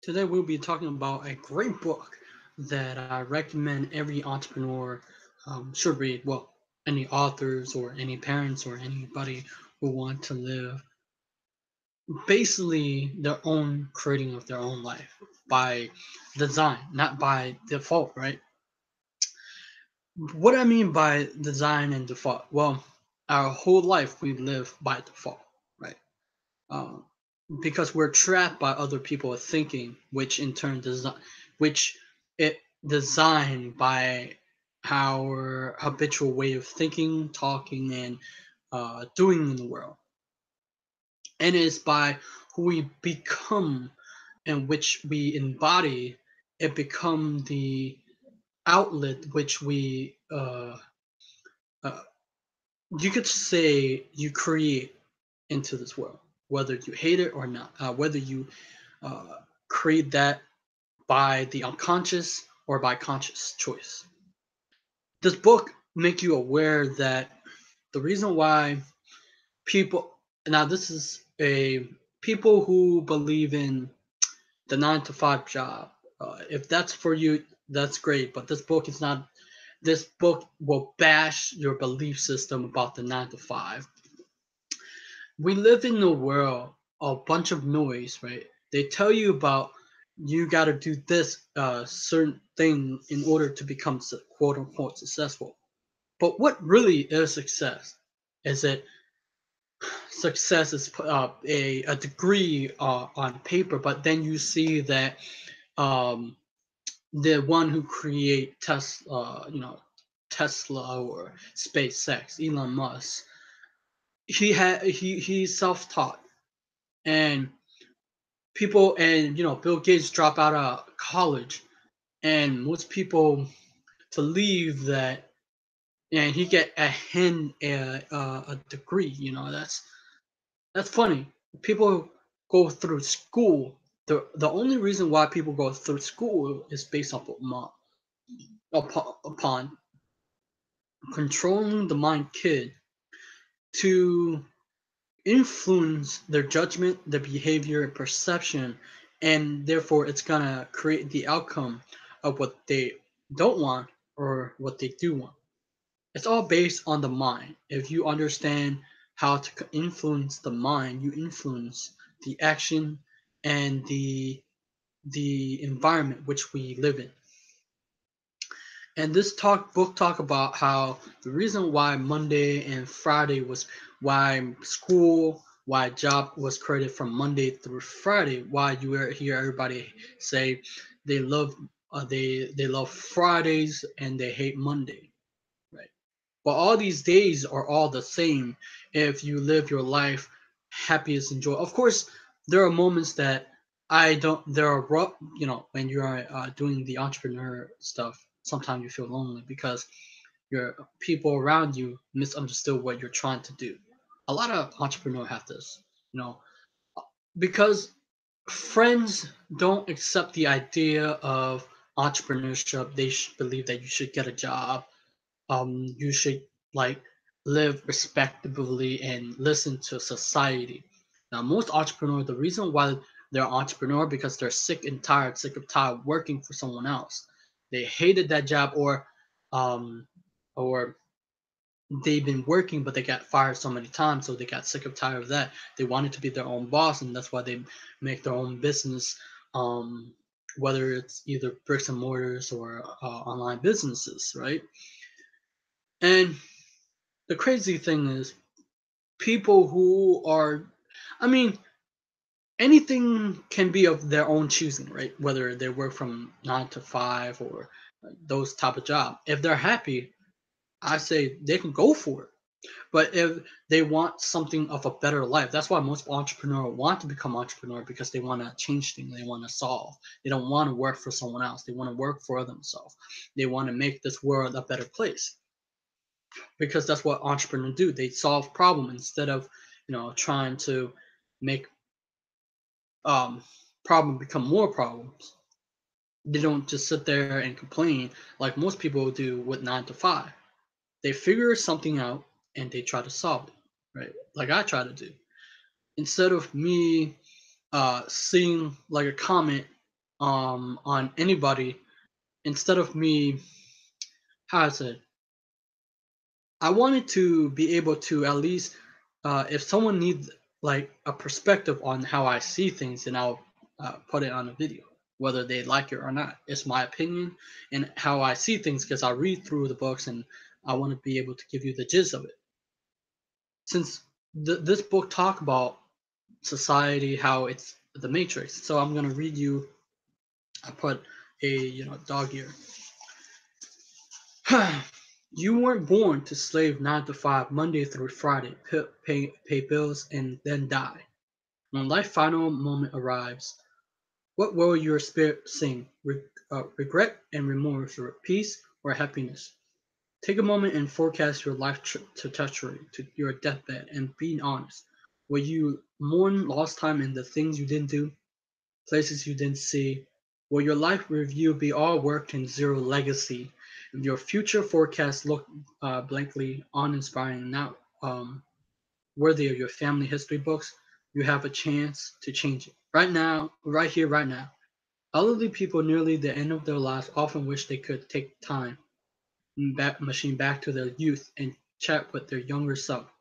Today we'll be talking about a great book that I recommend every entrepreneur should read. Well, any authors or any parents or anybody who want to live basically their own creating of their own life by design, not by default, right? What I mean by design and default, well, our whole life we live by default, right? Um, because we're trapped by other people thinking, which in turn which it designed by our habitual way of thinking, talking, and doing in the world, and it's by who we become and which we embody. It become the outlet which we uh, you could say you create into this world, whether you hate it or not, whether you uh, create that by the unconscious or by conscious choice. This book make you aware that the reason why people now this is a people who believe in the 9 to 5 job. If that's for you, that's great. But this book is not. This book will bash your belief system about the 9 to 5. We live in a world a bunch of noise, right? They tell you about you got to do this certain thing in order to become quote unquote successful. But what really is success? Is it success is a degree on paper, but then you see that um, the one who create Tesla, Tesla or SpaceX, Elon Musk, he's self-taught, and people and Bill Gates drop out of college, and most people to leave that, and he get a degree. That's funny. People go through school. The only reason why people go through school is based upon controlling the mind kid to influence their judgment, their behavior, and perception, and therefore it's gonna create the outcome of what they don't want or what they do want. It's all based on the mind. If you understand how to influence the mind, you influence the action and the environment which we live in. And this book talk about how the reason why Monday and Friday was why school, why job was created from Monday through Friday, why you hear everybody say they love they love Fridays and they hate Monday, right? But all these days are all the same if you live your life happiest and joy. Of course, there are moments that I don't. There are when you're doing the entrepreneur stuff. Sometimes you feel lonely because your people around you misunderstood what you're trying to do. A lot of entrepreneurs have this, you know, because friends don't accept the idea of entrepreneurship. They believe that you should get a job, you should like live respectably and listen to society. Now, most entrepreneurs, the reason why they're entrepreneur because they're sick of tired working for someone else. They hated that job, um, or they've been working but they got fired so many times, so they got sick of tired of that. They wanted to be their own boss, and that's why they make their own business. Um, whether it's either bricks and mortars or online businesses, right? And the crazy thing is people who are I mean anything can be of their own choosing, right? Whether they work from 9 to 5 or those type of job, if they're happy, I say they can go for it. But if they want something of a better life, that's why most entrepreneurs want to become entrepreneur, because they want to change things, they want to solve. They don't want to work for someone else, they want to work for themselves. They want to make this world a better place, because that's what entrepreneurs do. They solve problem instead of trying to make um problem become more problems. They don't just sit there and complain like most people do with 9 to 5. They figure something out and they try to solve it, right? Like I try to do. Instead of me seeing like a comment on anybody instead of me, how I said, I wanted to be able to at least, if someone needs like a perspective on how I see things, then I'll put it on a video, whether they like it or not. It's my opinion and how I see things because I read through the books and I want to be able to give you the gist of it. Since this book talk about society, how it's the matrix, so I'm gonna read you. I put a dog ear. You weren't born to slave 9 to 5, Monday through Friday, pay bills, and then die. When life's final moment arrives, what will your spirit sing? Regret and remorse, or peace or happiness? Take a moment and forecast your life trajectory to your deathbed and be honest. Will you mourn lost time in the things you didn't do, places you didn't see? Will your life review be all work and zero legacy? If your future forecast look blankly uninspiring, not worthy of your family history books, you have a chance to change it. Right now, right here, right now. Elderly people nearly the end of their lives often wish they could take time machine back to their youth and chat with their younger self.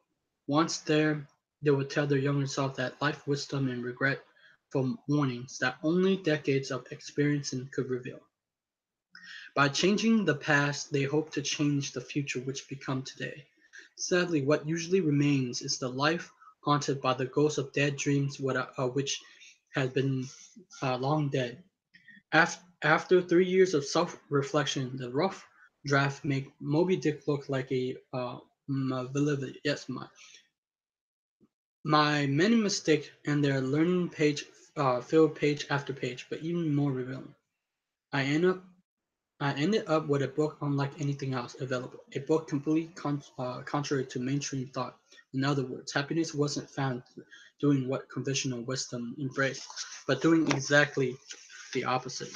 Once there, they would tell their younger self that life wisdom and regret from warnings that only decades of experience could reveal. By changing the past, they hope to change the future which become today. Sadly, what usually remains is the life haunted by the ghosts of dead dreams which had been long dead. After 3 years of self-reflection, the rough draft make Moby Dick look like a yes, my many mistake and their learning page filled page after page, but even more revealing. I end up I ended up with a book unlike anything else available, a book completely contrary to mainstream thought. In other words, happiness wasn't found doing what conventional wisdom embraced, but doing exactly the opposite.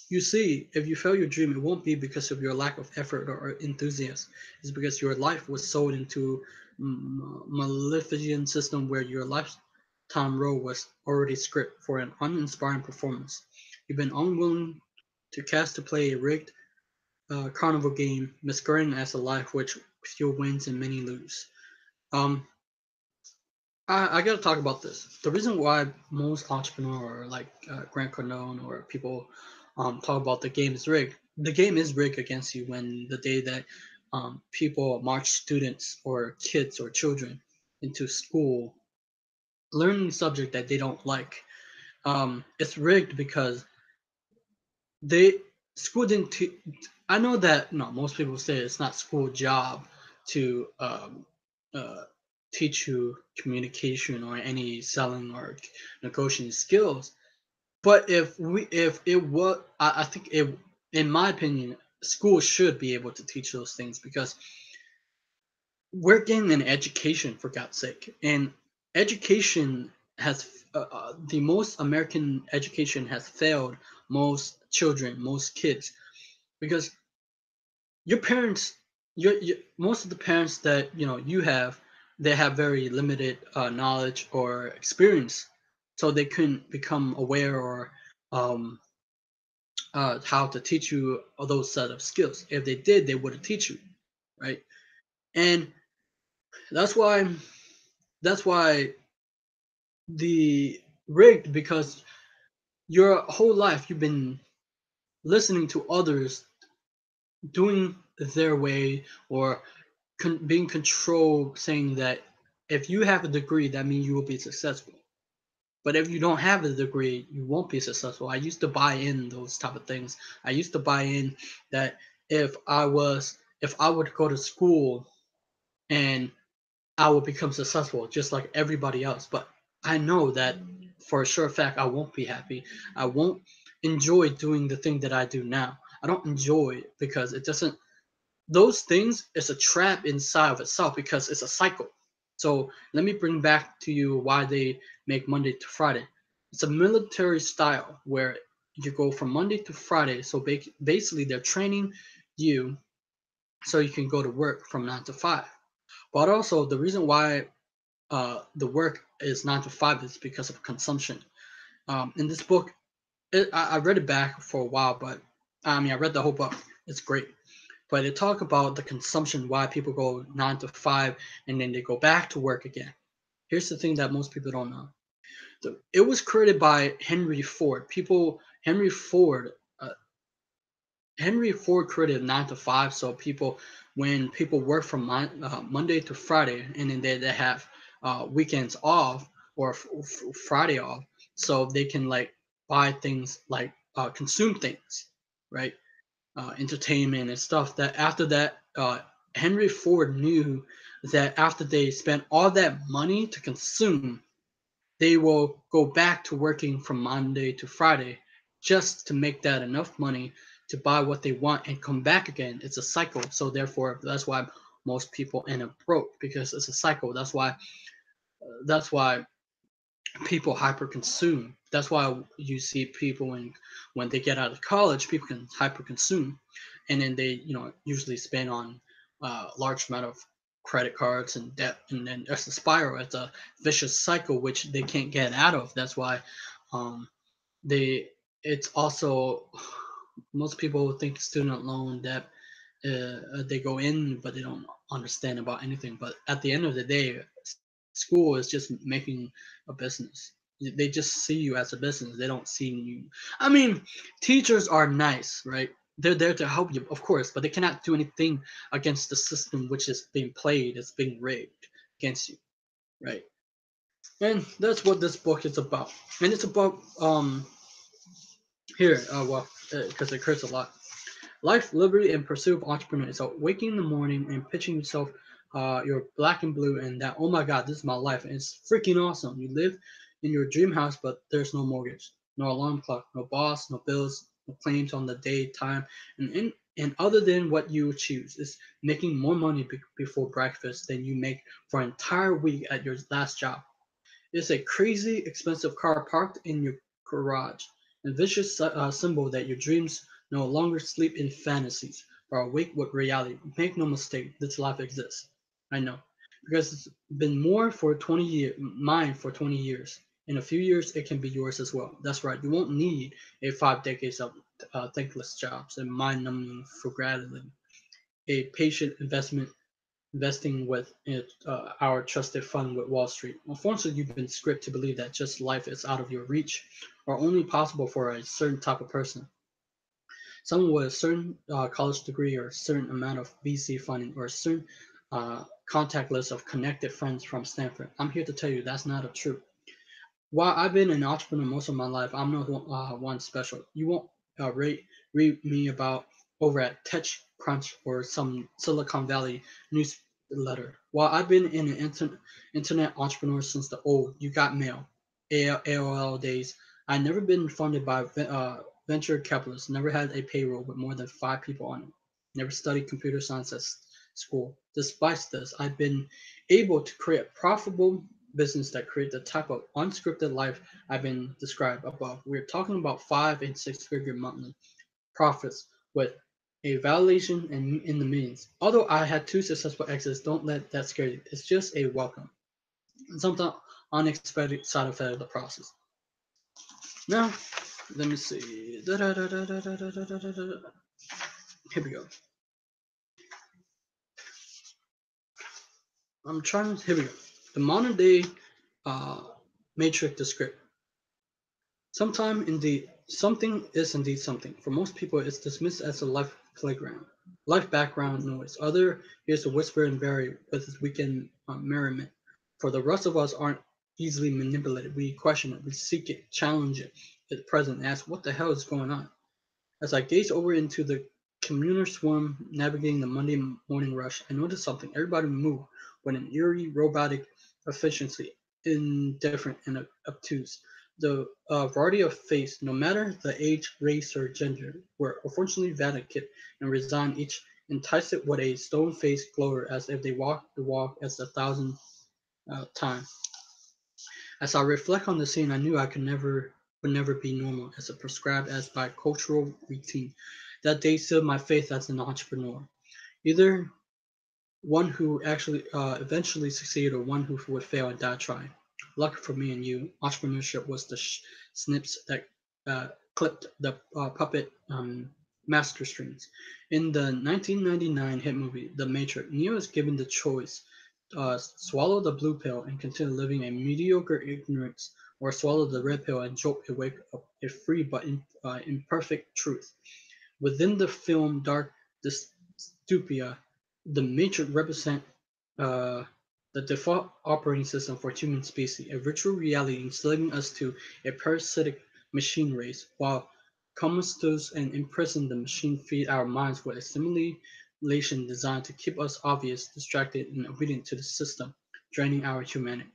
You see, if you fail your dream, it won't be because of your lack of effort or enthusiasm. It's because your life was sold into maleficent system where your lifetime role was already script for an uninspiring performance. You've been unwilling to play a rigged carnival game, masquerading as a life which few wins and many lose. Um, I got to talk about this. The reason why most entrepreneurs like Grant Cardone or people talk about the game is rigged. The game is rigged against you when the day that people march students or kids or children into school learning subject that they don't like. It's rigged because they school didn't. I know that most people say it's not school job to uh, teach you communication or any selling or negotiating skills. But if it was, I think it, in my opinion, school should be able to teach those things because we're getting an education for God's sake, and education has the most American education has failed most children, most kids because your parents your most of the parents that you have, they have very limited knowledge or experience, so they couldn't become aware or um, how to teach you all those set of skills. If they did, they would teach you, right? And that's why that's why the rigged, because your whole life you've been listening to others doing their way or being controlled, saying that if you have a degree, that means you will be successful. But if you don't have a degree, you won't be successful. I used to buy in those type of things. I used to buy in that if I would go to school and I will become successful just like everybody else. But I know that for a sure fact I won't be happy. I won't enjoy doing the thing that I do now. I don't enjoy it because it doesn't, those things is a trap inside of itself because it's a cycle. So let me bring back to you why they make Monday to Friday. It's a military style where you go from Monday to Friday. So basically, they're training you so you can go to work from 9 to 5. But also, the reason why the work is 9 to 5 is because of consumption. In this book, I read it back for a while, but I mean, I read the whole book. It's great. But it talk about the consumption, why people go 9 to 5 and then they go back to work again. Here's the thing that most people don't know. It was created by Henry Ford. Uh, Henry Ford created 9 to 5, so when people work from Monday to Friday, and then they have weekends off or Friday off, so they can like buy things like consume things, right? Entertainment and stuff. That after that, Henry Ford knew that after they spent all that money to consume, they will go back to working from Monday to Friday just to make that enough money to buy what they want and come back again. It's a cycle. So therefore, that's why most people end up broke, because it's a cycle. That's why people hyper consume. That's why you see people when they get out of college, people can hyper consume, and then they usually spend on large amount of credit cards and debt, and then it's a spiral. It's a vicious cycle which they can't get out of. That's why um, they. It's also most people think student loan debt, they go in but they don't understand about anything. But at the end of the day, school is just making a business. They just see you as a business. They don't see you. I mean, teachers are nice, right? They're there to help you, of course, but they cannot do anything against the system which is being played, it's being rigged against you, right? And that's what this book is about. And it's about here, well, because it occurs a lot. Life, liberty, and pursuit of entrepreneur is about waking in the morning and pitching yourself, you're black and blue, and that, oh my God, this is my life. And it's freaking awesome. You live in your dream house, but there's no mortgage, no alarm clock, no boss, no bills, no claims on the day, time. And other than what you choose, is making more money before breakfast than you make for an entire week at your last job. It's a crazy expensive car parked in your garage, a vicious symbol that your dreams no longer sleep in fantasies or awake with reality. Make no mistake, this life exists. I know. Because it's been more for 20 years, mine for 20 years. In a few years, it can be yours as well. That's right. You won't need a 5 decades of thankless jobs and mind-numbing frugality. A patient investing with our trusted fund with Wall Street. Unfortunately, you've been scripted to believe that just life is out of your reach or only possible for a certain type of person. Someone with a certain college degree or a certain amount of VC funding or a certain contact list of connected friends from Stanford. I'm here to tell you that's not a true. While I've been an entrepreneur most of my life, I'm not one special. You won't read me about over at TechCrunch or some Silicon Valley newsletter. While I've been an internet entrepreneur since the old You Got Mail, AOL days, I've never been funded by venture capitalists, never had a payroll with more than 5 people on it, never studied computer science at school. Despite this, I've been able to create profitable business that create the type of unscripted life I've been described above. We're talking about 5 and 6 figure monthly profits with a valuation in the millions. Although I had 2 successful exits, don't let that scare you. It's just a welcome and sometimes unexpected side effect of the process. Now, let me see. Here we go. Here we go. The modern day uh, matrix the script. Something is indeed something. For most people, it's dismissed as a life playground, life background noise. Other hears the whisper and vary with its weekend merriment. For the rest of us aren't easily manipulated. We question it, we seek it, challenge it at present, and ask what the hell is going on. As I gaze over into the commuter swarm navigating the Monday morning rush, I noticed something. Everybody moved with an eerie, robotic efficiency, indifferent and obtuse. The variety of face, no matter the age, race, or gender, were unfortunately vacant and resigned, each enticed with a stone-faced glower as if they walked the walk as a thousand times. As I reflect on the scene, I knew I would never be normal, as it prescribed as by cultural routine. That day sealed my faith as an entrepreneur. Either one who actually eventually succeeded or one who would fail and die trying. Lucky for me and you, entrepreneurship was the snips that clipped the puppet master strings. In the 1999 hit movie The Matrix, Neo is given the choice: swallow the blue pill and continue living a mediocre ignorance, or swallow the red pill and jolt awake up a free but imperfect truth. Within the film Dark Dystopia, the Matrix represent uh, the default operating system for human species, a virtual reality enslaving us to a parasitic machine race, while comatose and imprisoned the machine feed our minds with a simulation designed to keep us obvious, distracted, and obedient to the system, draining our humanity.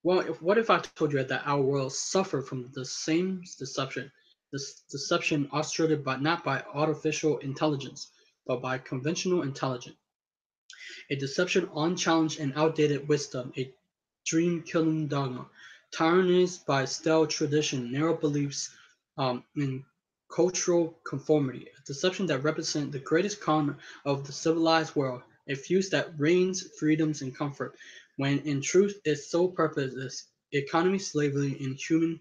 Well, what if I told you that our world suffered from the same deception? This deception orchestrated by not by artificial intelligence, but by conventional intelligence. A deception unchallenged and outdated wisdom, a dream-killing dogma, tyrannized by stale tradition, narrow beliefs, and cultural conformity. A deception that represents the greatest con of the civilized world, a fuse that reigns freedoms and comfort, when in truth its sole purpose is economy, slavery, and human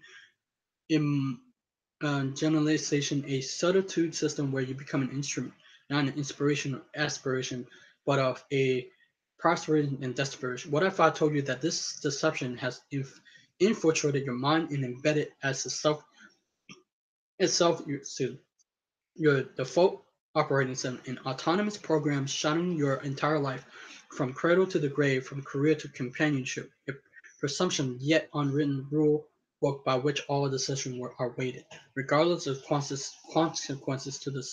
im- generalization, a substitute system where you become an instrument, not an inspiration or aspiration, but of a prosperity and desperation. What if I told you that this deception has infiltrated your mind and embedded as a self itself your default operating system, an autonomous program shutting your entire life from cradle to the grave, from career to companionship, a presumption yet unwritten rule book by which all decisions are weighted, regardless of consequences to the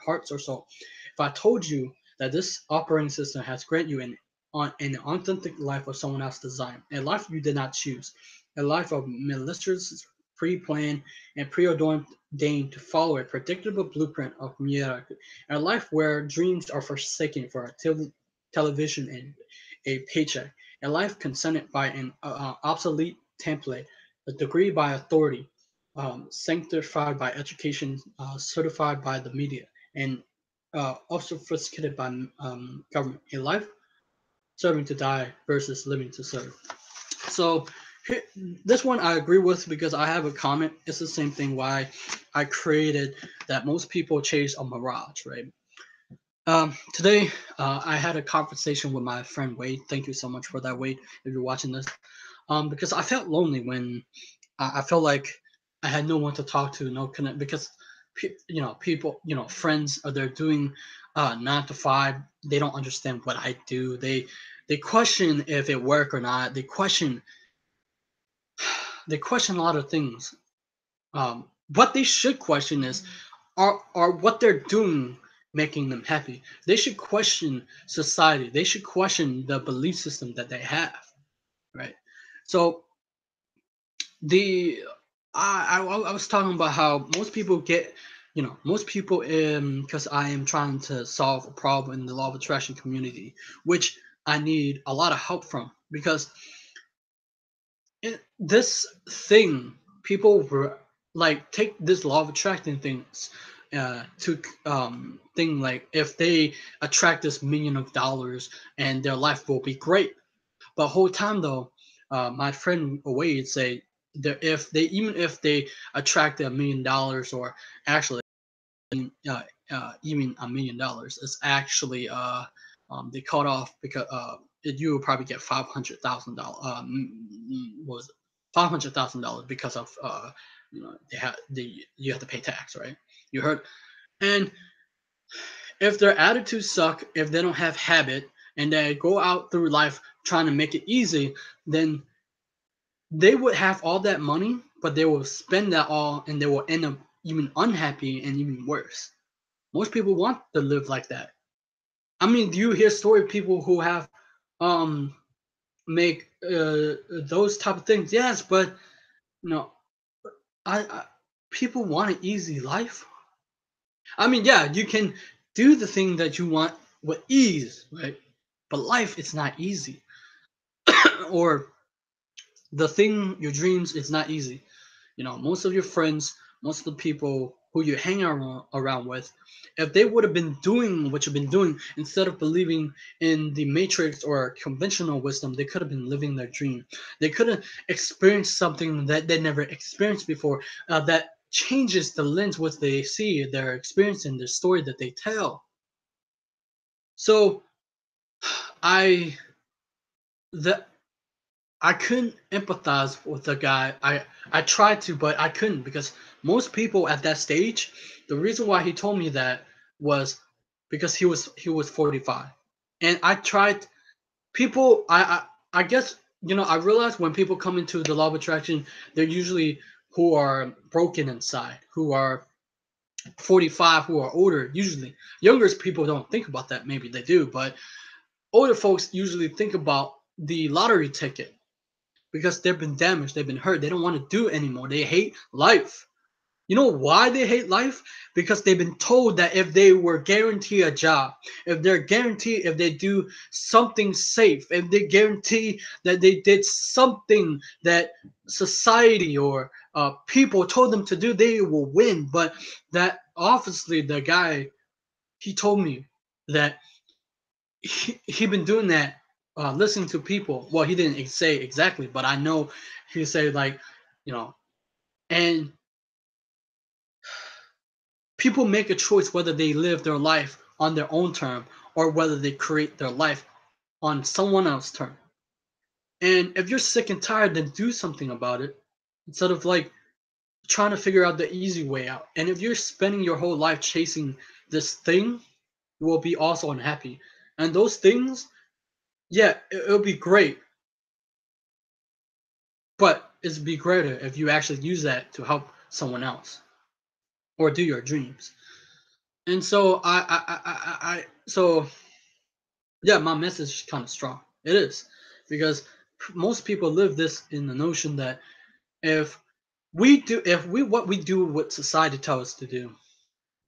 hearts or soul. If I told you that this operating system has granted you an authentic life of someone else's design, a life you did not choose, a life of malicious, pre-planned, and preordained to follow a predictable blueprint of mediocrity, a life where dreams are forsaken for a television and a paycheck, a life consented by an obsolete template, a degree by authority, sanctified by education, certified by the media, and obfuscated by government, a life serving to die versus living to serve. So this one I agree with because I have a comment. It's the same thing why I created that most people chase a mirage, right? Today, I had a conversation with my friend Wade. Thank you so much for that, Wade, if you're watching this. Because I felt lonely when I felt like I had no one to talk to, no connect. Because people, friends, they're doing 9 to 5. They don't understand what I do. They question if it work or not. They question a lot of things. What they should question is, are what they're doing making them happy? They should question society. They should question the belief system that they have, right? So the I was talking about how most people get, most people, because I am trying to solve a problem in the law of attraction community, which I need a lot of help from because this thing, people were like, take this law of attracting things to thing like, if they attract this million of dollars and their life will be great. But whole time though, my friend Wade say that if they attract $1 million, or actually uh, even $1 million, it's actually they cut off because you will probably get $500,000. Was $500,000 because of you have to pay tax, right? You heard. And if their attitudes suck, if they don't have habit, and they go out through life trying to make it easy, then they would have all that money, but they will spend that all, and they will end up even unhappy and even worse. Most people want to live like that. I mean, do you hear story of people who have um make those type of things? Yes, but no, I people want an easy life. I mean, yeah, you can do the thing that you want with ease, right? But life is not easy, or the thing your dreams, it's not easy. Most of your friends, most of the people who you hang around with, if they would have been doing what you've been doing instead of believing in the matrix or conventional wisdom, they could have been living their dream. They could have experienced something that they never experienced before, that changes the lens what they see, their experience, and their story that they tell. So I the I couldn't empathize with the guy. I tried to, but I couldn't, because most people at that stage, the reason why he told me that was because he was 45. And I tried people I guess, I realized when people come into the law of attraction, they're usually who are broken inside, who are 45, who are older usually. Younger people don't think about that, maybe they do, but older folks usually think about the lottery ticket because they've been damaged, they've been hurt, they don't want to do it anymore. They hate life. You know why they hate life? Because they've been told that if they were guaranteed a job, if they're guaranteed, if they do something safe, if they guarantee that they did something that society or people told them to do, they will win. But that obviously the guy, he told me that he been doing that, listening to people. Well, he didn't say exactly, but I know he said, like, you know, and people make a choice whether they live their life on their own term or whether they create their life on someone else's term. And if you're sick and tired, then do something about it instead of like trying to figure out the easy way out. And if you're spending your whole life chasing this thing, you will be also unhappy. And those things, yeah, it'll be great, but it'd be greater if you actually use that to help someone else or do your dreams. And so so yeah, my message is kind of strong. It is, because most people live this in the notion that if if we what we do what society tells us to do,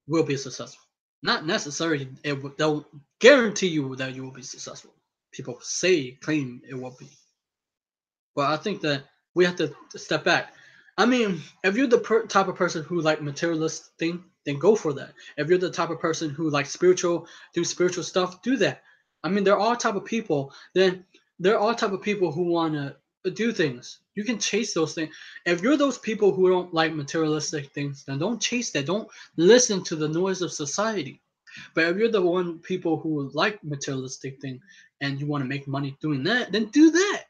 we'll be successful. Not necessarily they'll guarantee you that you will be successful. People claim it will be. But I think that we have to step back. I mean, if you're the type of person who like materialist thing, then go for that. If you're the type of person who like do spiritual stuff, do that. I mean, there are type of people. Then there are type of people who want to do things. You can chase those things. If you're those people who don't like materialistic things, then don't chase that. Don't listen to the noise of society. But if you're the one people who like materialistic thing and you want to make money doing that, then do that.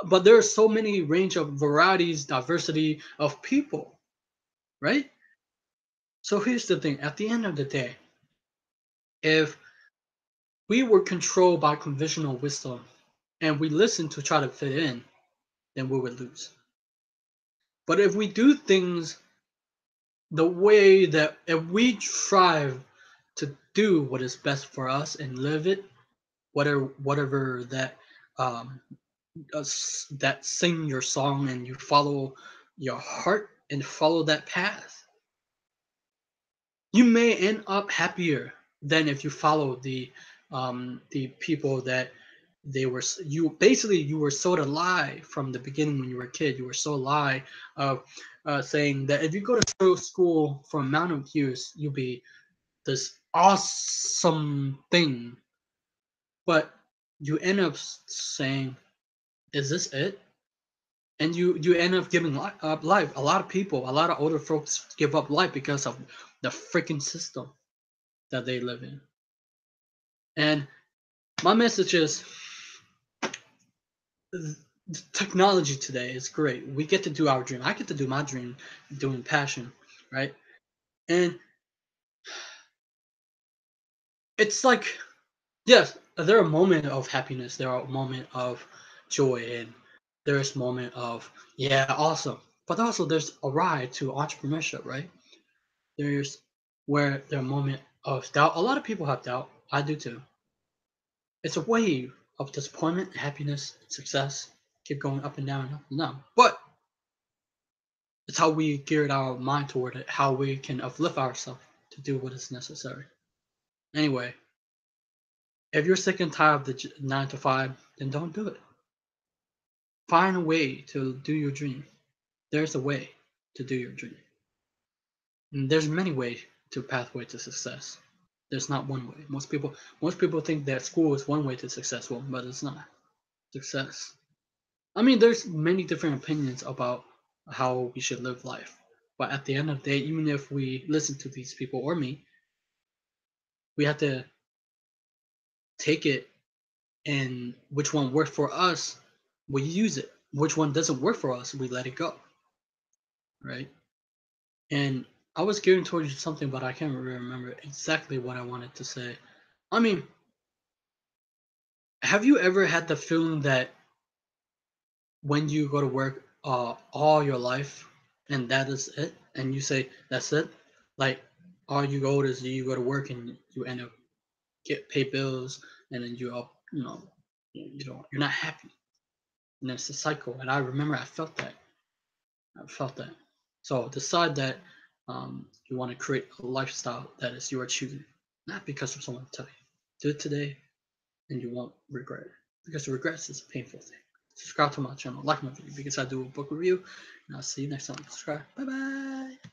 But there are so many range of varieties, diversity of people, right? So here's the thing: at the end of the day, if we were controlled by conventional wisdom and we listened to try to fit in, then we would lose. But if we do things the way that, if we strive to do what is best for us and live it, whatever that, um, that sing your song and you follow your heart and follow that path, you may end up happier than if you follow the people that they were you basically you were sold a lie from the beginning. When you were a kid, you were sold a lie of saying that if you go to school for a amount of years, you'll be this awesome thing, but you end up saying, is this it? And you end up giving up life. A lot of people, a lot of older folks give up life because of the freaking system that they live in. And my message is, technology today is great. We get to do our dream. I get to do my dream doing passion, right? And it's like, yes, there are moments of happiness, there are moments of joy, and there's moment of, yeah, awesome. But also there's a ride to entrepreneurship, right? There's where there are moment of doubt. A lot of people have doubt. I do too. It's a wave of disappointment, happiness, success. Keep going up and down and up and down. But it's how we geared our mind toward it, how we can uplift ourselves to do what is necessary. Anyway, if you're sick and tired of the 9 to 5, then don't do it. Find a way to do your dream. There's a way to do your dream. And there's many ways to pathway to success. There's not one way. Most people think that school is one way to successful, but it's not success. I mean, there's many different opinions about how we should live life. But at the end of the day, even if we listen to these people or me, we have to take it, and which one worked for us, we use it. Which one doesn't work for us, we let it go, right? And I was gearing towards something, but I can't really remember exactly what I wanted to say. I mean, have you ever had the feeling that when you go to work all your life and that is it, and you say that's it, like all you go is you go to work and you end up get pay bills, and then you all you're not happy, and it's a cycle. And I remember I felt that. So decide that you want to create a lifestyle that is your choosing, not because of someone tell you. Do it today, and you won't regret it. Because regrets is a painful thing. Subscribe to my channel, like my video because I do a book review, and I'll see you next time. Subscribe. Bye bye.